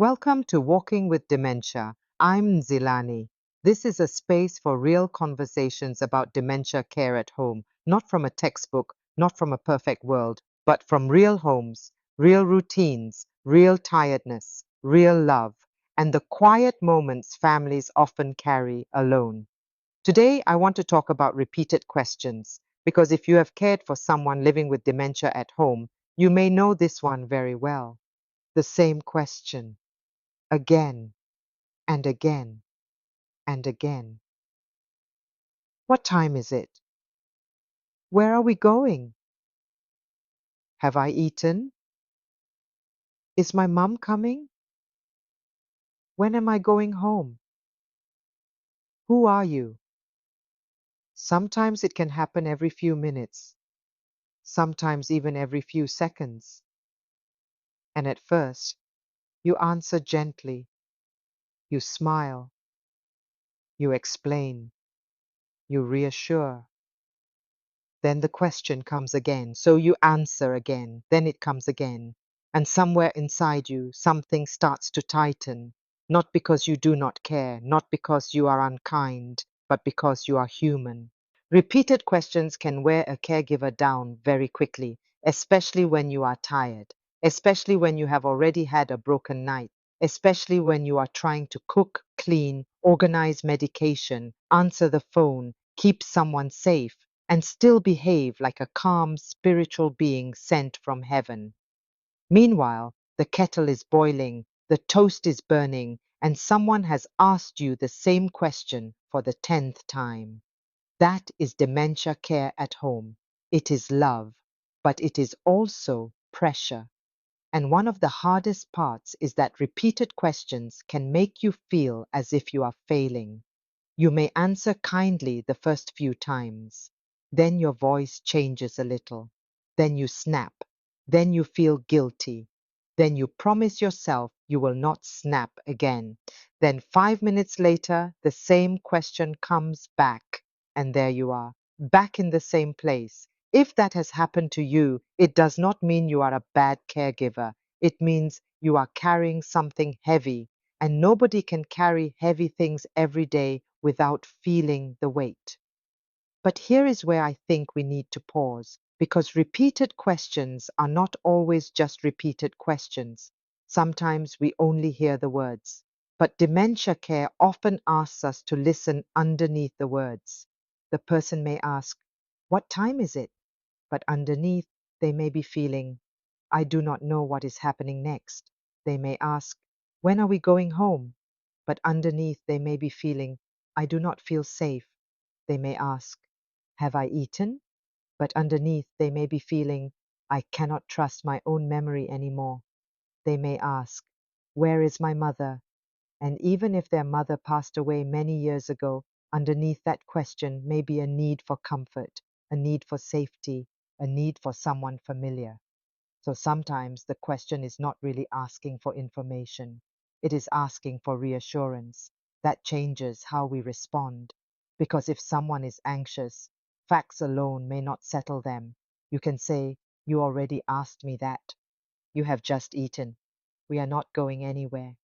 Welcome to Walking with Dementia. I'm Zilani. This is a space for real conversations about dementia care at home, not from a textbook, not from a perfect world, but from real homes, real routines, real tiredness, real love, and the quiet moments families often carry alone. Today, I want to talk about repeated questions, because if you have cared for someone living with dementia at home, you may know this one very well. The same question, again and again and again. What time is it? Where are we going? Have I eaten? Is my mum coming? When am I going home? Who are you? Sometimes it can happen every few minutes, sometimes even every few seconds. And at first, you answer gently, you smile, you explain, you reassure. Then the question comes again, so you answer again, then it comes again. And somewhere inside you, something starts to tighten, not because you do not care, not because you are unkind, but because you are human. Repeated questions can wear a caregiver down very quickly, especially when you are tired, especially when you have already had a broken night, especially when you are trying to cook, clean, organize medication, answer the phone, keep someone safe, and still behave like a calm spiritual being sent from heaven. Meanwhile, the kettle is boiling, the toast is burning, and someone has asked you the same question for the 10th time. That is dementia care at home. It is love, but it is also pressure. And one of the hardest parts is that repeated questions can make you feel as if you are failing. You may answer kindly the first few times. Then your voice changes a little. Then you snap. Then you feel guilty. Then you promise yourself you will not snap again. Then 5 minutes later, the same question comes back. And there you are, back in the same place. If that has happened to you, it does not mean you are a bad caregiver. It means you are carrying something heavy, and nobody can carry heavy things every day without feeling the weight. But here is where I think we need to pause, because repeated questions are not always just repeated questions. Sometimes we only hear the words. But dementia care often asks us to listen underneath the words. The person may ask, "What time is it?" But underneath, they may be feeling, "I do not know what is happening next." They may ask, "When are we going home?" But underneath, they may be feeling, "I do not feel safe." They may ask, "Have I eaten?" But underneath, they may be feeling, "I cannot trust my own memory anymore." They may ask, "Where is my mother?" And even if their mother passed away many years ago, underneath that question may be a need for comfort, a need for safety, a need for someone familiar. So sometimes the question is not really asking for information. It is asking for reassurance. That changes how we respond. Because if someone is anxious, facts alone may not settle them. You can say, "You already asked me that. You have just eaten. We are not going anywhere.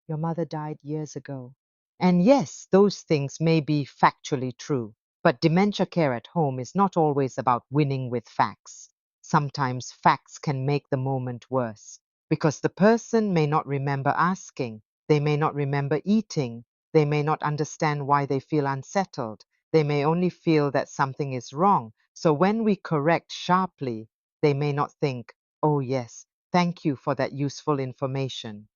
Your mother died years ago." And yes, those things may be factually true, but dementia care at home is not always about winning with facts. Sometimes facts can make the moment worse, because the person may not remember asking, they may not remember eating, they may not understand why they feel unsettled, they may only feel that something is wrong. So when we correct sharply, they may not think, "Oh yes, thank you for that useful information."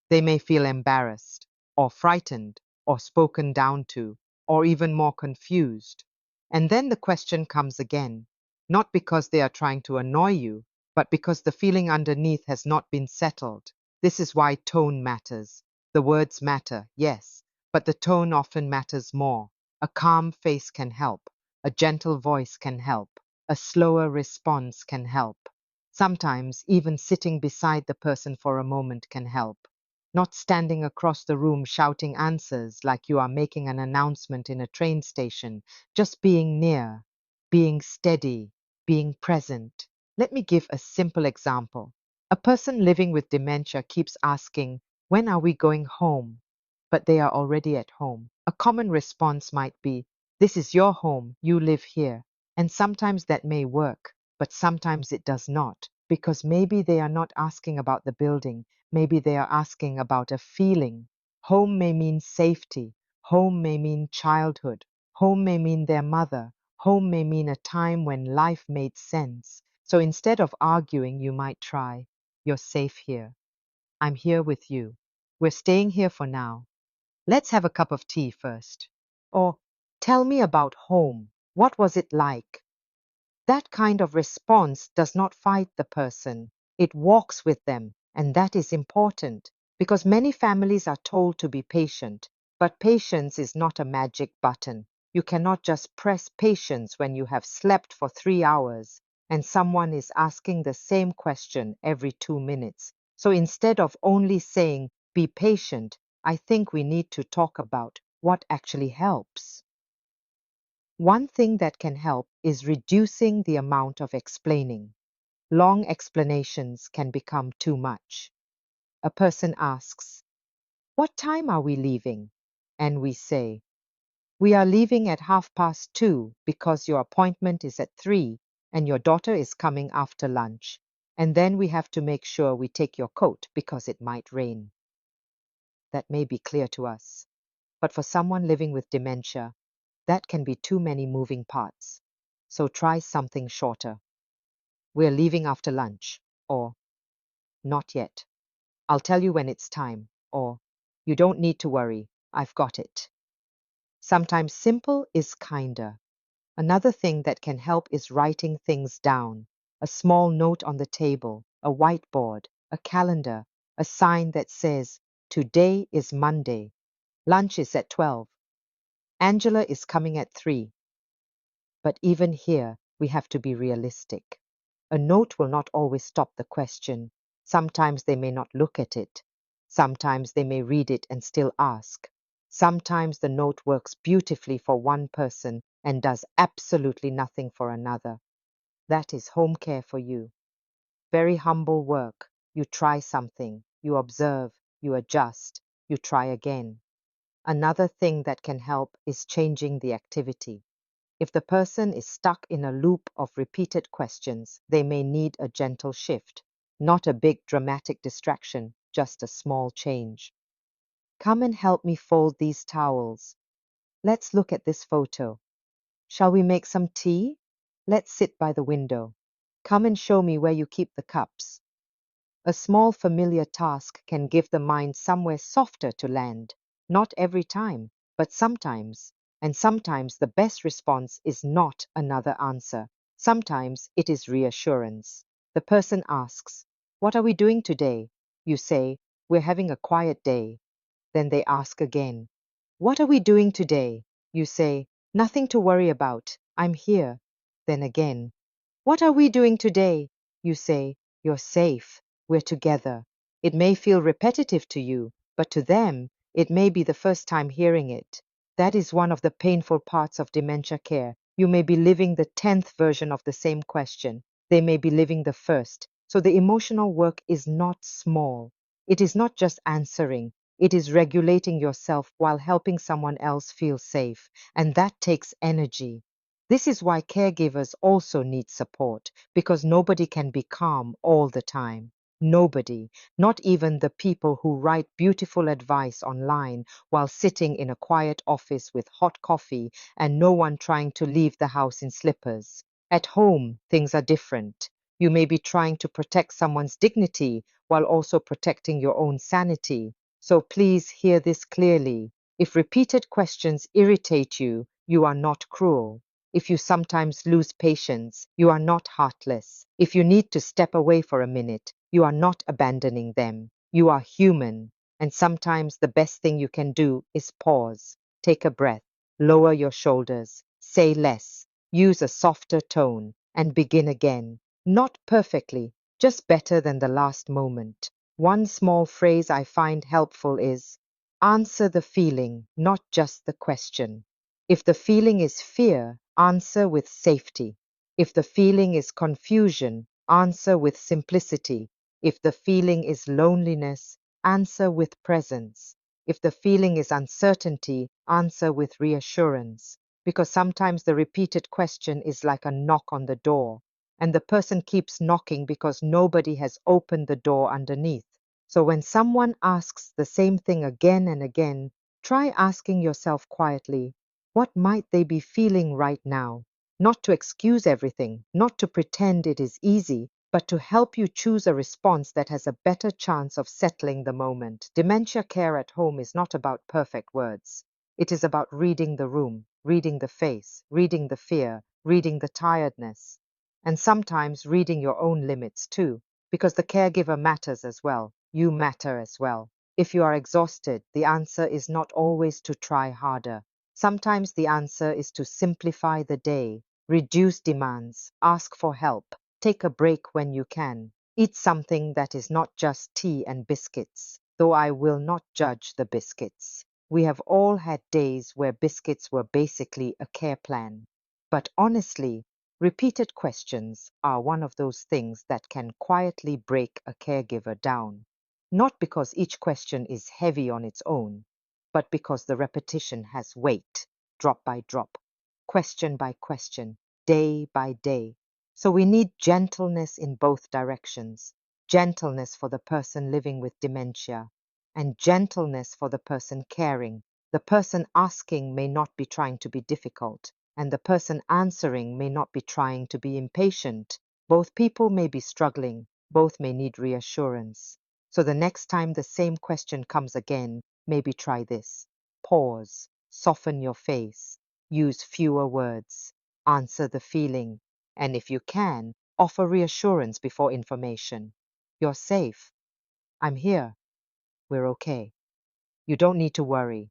They may feel embarrassed, or frightened, or spoken down to, or even more confused. And then the question comes again, not because they are trying to annoy you, but because the feeling underneath has not been settled. This is why tone matters. The words matter, yes, but the tone often matters more. A calm face can help. A gentle voice can help. A slower response can help. Sometimes even sitting beside the person for a moment can help. Not standing across the room shouting answers like you are making an announcement in a train station, just being near, being steady, being present. Let me give a simple example. A person living with dementia keeps asking, When are we going home? But they are already at home. A common response might be, this is your home, you live here. And sometimes that may work, but sometimes it does not, because maybe they are not asking about the building, maybe they are asking about a feeling. Home may mean safety, home may mean childhood, home may mean their mother, home may mean a time when life made sense. So instead of arguing, you might try, you're safe here. I'm here with you. We're staying here for now. Let's have a cup of tea first. Or, tell me about home. What was it like? That kind of response does not fight the person. It walks with them, and that is important because many families are told to be patient, but patience is not a magic button. You cannot just press patience when you have slept for 3 hours and someone is asking the same question every 2 minutes. So instead of only saying, be patient, I think we need to talk about what actually helps. One thing that can help is reducing the amount of explaining. Long explanations can become too much. A person asks, what time are we leaving? And we say, we are leaving at 2:30 because your appointment is at 3 and your daughter is coming after lunch. And then we have to make sure we take your coat because it might rain. That may be clear to us. But for someone living with dementia, that can be too many moving parts. So try something shorter. We're leaving after lunch, or not yet. I'll tell you when it's time, or you don't need to worry, I've got it. Sometimes simple is kinder. Another thing that can help is writing things down. A small note on the table, a whiteboard, a calendar, a sign that says, today is Monday. Lunch is at 12. Angela is coming at 3. But even here, we have to be realistic. A note will not always stop the question. Sometimes they may not look at it. Sometimes they may read it and still ask. Sometimes the note works beautifully for one person and does absolutely nothing for another. That is home care for you. Very humble work. You try something, you observe, you adjust, you try again. Another thing that can help is changing the activity. If the person is stuck in a loop of repeated questions, they may need a gentle shift, not a big dramatic distraction, just a small change. Come and help me fold these towels. Let's look at this photo. Shall we make some tea? Let's sit by the window. Come and show me where you keep the cups. A small familiar task can give the mind somewhere softer to land. Not every time, but sometimes. And sometimes the best response is not another answer. Sometimes it is reassurance. The person asks, what are we doing today? You say, we're having a quiet day. Then they ask again, what are we doing today? You say, nothing to worry about. I'm here. Then again, what are we doing today? You say, you're safe. We're together. It may feel repetitive to you, but to them, it may be the first time hearing it. That is one of the painful parts of dementia care. You may be living the 10th version of the same question. They may be living the first. So the emotional work is not small. It is not just answering. It is regulating yourself while helping someone else feel safe. And that takes energy. This is why caregivers also need support, because nobody can be calm all the time. Nobody, not even the people who write beautiful advice online while sitting in a quiet office with hot coffee and no one trying to leave the house in slippers. At home, things are different. You may be trying to protect someone's dignity while also protecting your own sanity. So please hear this clearly. If repeated questions irritate you, you are not cruel. If you sometimes lose patience, you are not heartless. If you need to step away for a minute, you are not abandoning them. You are human. And sometimes the best thing you can do is pause, take a breath, lower your shoulders, say less, use a softer tone, and begin again. Not perfectly, just better than the last moment. One small phrase I find helpful is, answer the feeling, not just the question. If the feeling is fear, answer with safety. If the feeling is confusion, answer with simplicity. If the feeling is loneliness, answer with presence. If the feeling is uncertainty, answer with reassurance. Because sometimes the repeated question is like a knock on the door, and the person keeps knocking because nobody has opened the door underneath. So when someone asks the same thing again and again, try asking yourself quietly, what might they be feeling right now? Not to excuse everything, not to pretend it is easy, but to help you choose a response that has a better chance of settling the moment. Dementia care at home is not about perfect words. It is about reading the room, reading the face, reading the fear, reading the tiredness, and sometimes reading your own limits too, because the caregiver matters as well. You matter as well. If you are exhausted, the answer is not always to try harder. Sometimes the answer is to simplify the day, reduce demands, ask for help, take a break when you can, eat something that is not just tea and biscuits, though I will not judge the biscuits. We have all had days where biscuits were basically a care plan. But honestly, repeated questions are one of those things that can quietly break a caregiver down. Not because each question is heavy on its own, but because the repetition has weight, drop by drop, question by question, day by day. So we need gentleness in both directions. Gentleness for the person living with dementia, and gentleness for the person caring. The person asking may not be trying to be difficult, and the person answering may not be trying to be impatient. Both people may be struggling, both may need reassurance. So the next time the same question comes again, maybe try this. Pause, soften your face, use fewer words, answer the feeling, and if you can, offer reassurance before information. You're safe. I'm here. We're okay. You don't need to worry.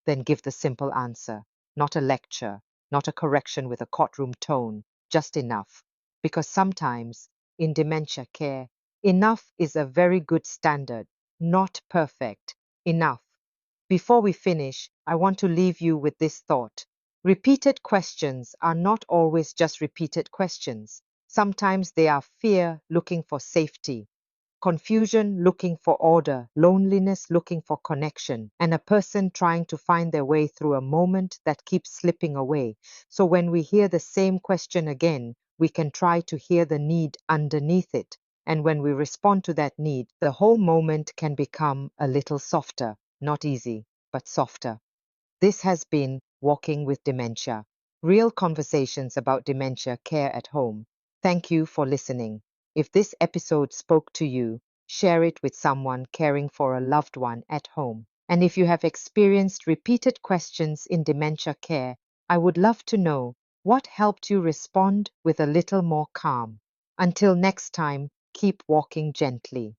Then give the simple answer, not a lecture, not a correction with a courtroom tone, just enough. Because sometimes, in dementia care, enough is a very good standard, not perfect, enough. Before we finish, I want to leave you with this thought. Repeated questions are not always just repeated questions. Sometimes they are fear looking for safety, confusion looking for order, loneliness looking for connection, and a person trying to find their way through a moment that keeps slipping away. So when we hear the same question again, we can try to hear the need underneath it. And when we respond to that need, the whole moment can become a little softer, not easy, but softer. This has been Walking with Dementia, real conversations about dementia care at home. Thank you for listening. If this episode spoke to you, share it with someone caring for a loved one at home. And if you have experienced repeated questions in dementia care, I would love to know what helped you respond with a little more calm. Until next time, keep walking gently.